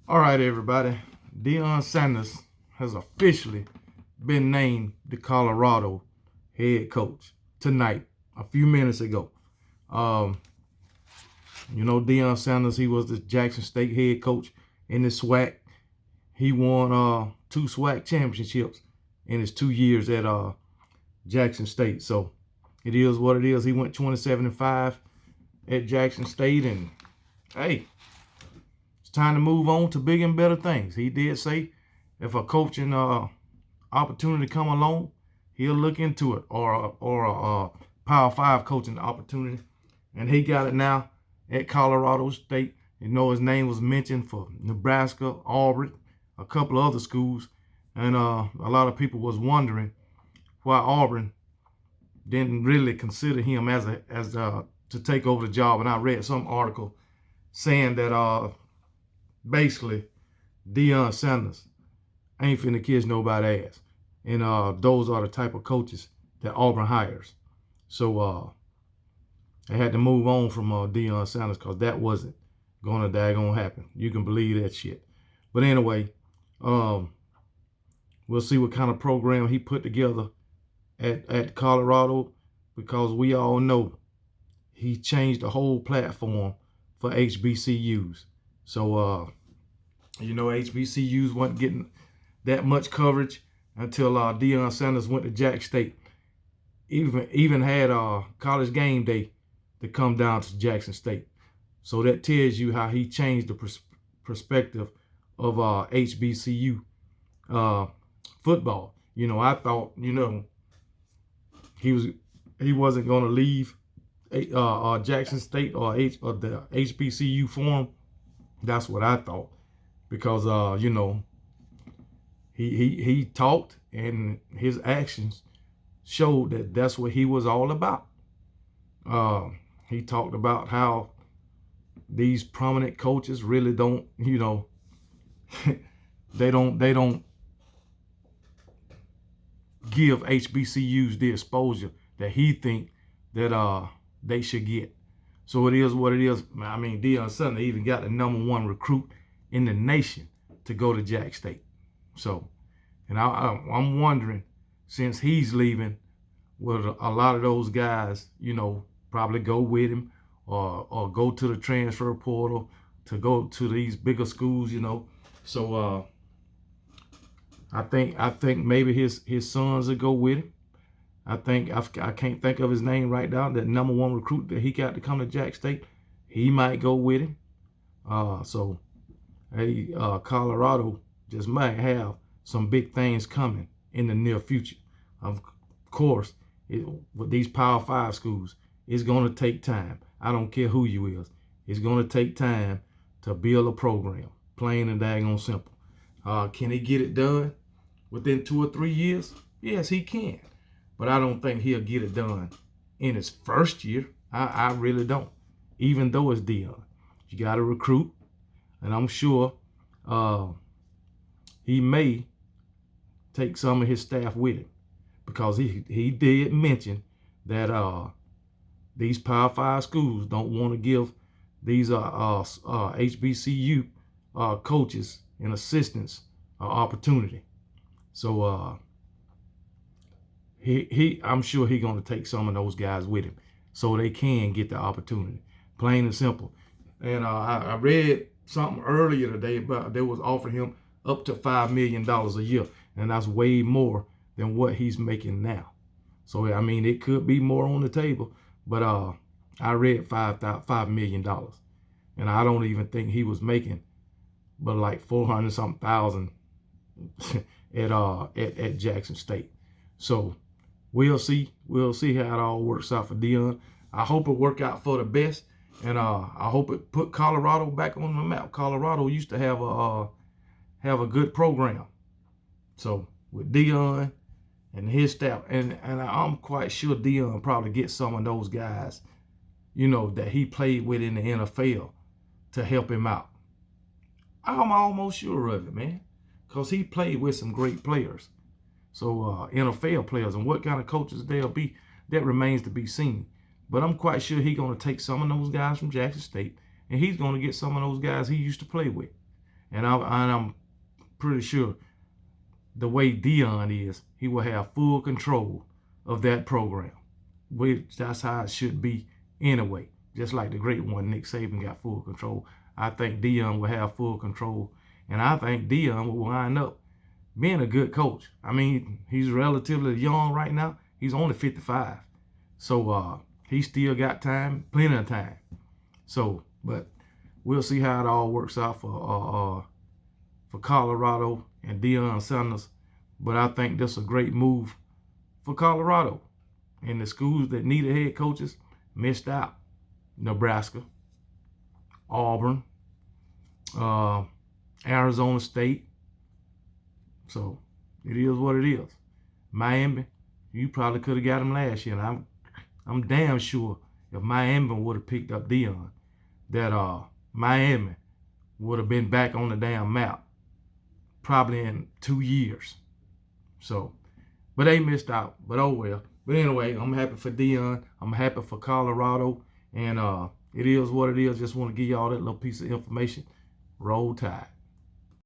All right, everybody. Dion Sanders has officially been named the Colorado head coach tonight, a few minutes ago. Um, Dion Sanders, he was the Jackson State head coach in the SWAC. He won two SWAC championships in his 2 years at Jackson State. So it is what it is. He went 27-5 at Jackson State, and hey, it's time to move on to bigger and better things. He did say if a coaching opportunity come along, he'll look into it, or a Power Five coaching opportunity, and he got it now at Colorado State. His name was mentioned for Nebraska, Auburn, a couple of other schools, and a lot of people was wondering why Auburn didn't really consider him as to take over the job. And I read some article saying that basically Dion Sanders ain't finna kiss nobody ass. And those are the type of coaches that Auburn hires. So they had to move on from Dion Sanders because that wasn't gonna daggone happen. You can believe that shit. But anyway, we'll see what kind of program he put together at Colorado, because we all know he changed the whole platform for HBCUs. So HBCUs wasn't getting that much coverage until Dion Sanders went to Jack State. Even had college game day to come down to Jackson State. So that tells you how he changed the perspective of HBCU football. I thought he wasn't going to leave Jackson State or the HBCU forum. That's what I thought, because he talked and his actions showed that that's what he was all about. He talked about how these prominent coaches really don't, they don't give HBCUs the exposure that he think that they should get. So it is what it is. I mean, Dion Sanders even got the #1 recruit in the nation to go to Jack State. So, and I'm wondering, since he's leaving, will a lot of those guys, probably go with him, or go to the transfer portal to go to these bigger schools, So I think maybe his sons will go with him. I can't think of his name right now. That #1 recruit that he got to come to Jack State, he might go with him. So Colorado just might have some big things coming in the near future. Of course, with these Power Five schools, it's going to take time. I don't care who you is. It's going to take time to build a program. Plain and daggone simple. Can he get it done within 2 or 3 years? Yes, he can. But I don't think he'll get it done in his first year. I really don't. Even though it's Dion. You got to recruit. And I'm sure he may take some of his staff with him, because he did mention that these Power 5 schools don't want to give these HBCU coaches and assistants opportunity. So I'm sure he's going to take some of those guys with him so they can get the opportunity. Plain and simple. And I read something earlier today about they was offering him up to $5 million a year, and that's way more than what he's making now. So I mean, it could be more on the table, but I read $5 million, and I don't even think he was making but like 400 something thousand at Jackson State. So we'll see how it all works out for Dion. I hope it work out for the best, and I hope it put Colorado back on the map. Colorado used to have a good program. So with Dion and his staff, and I'm quite sure Dion probably gets some of those guys, that he played with in the NFL to help him out. I'm almost sure of it, man, because he played with some great players. So NFL players, and what kind of coaches they'll be, that remains to be seen. But I'm quite sure he's going to take some of those guys from Jackson State, and he's going to get some of those guys he used to play with. And I'm pretty sure the way Dion is, he will have full control of that program. Which that's how it should be anyway. Just like the great one, Nick Saban, got full control. I think Dion will have full control. And I think Dion will wind up being a good coach. I mean, he's relatively young right now. He's only 55. So he still got time, plenty of time. So, but we'll see how it all works out for Colorado and Dion Sanders. But I think this is a great move for Colorado. And the schools that needed head coaches missed out. Nebraska, Auburn, Arizona State. So it is what it is. Miami, you probably could have got him last year. And I'm damn sure if Miami would have picked up Dion, that Miami would have been back on the damn map probably in 2 years. So, but they missed out. But oh well. But anyway, I'm happy for Dion. I'm happy for Colorado. And it is what it is. Just want to give y'all that little piece of information. Roll Tide.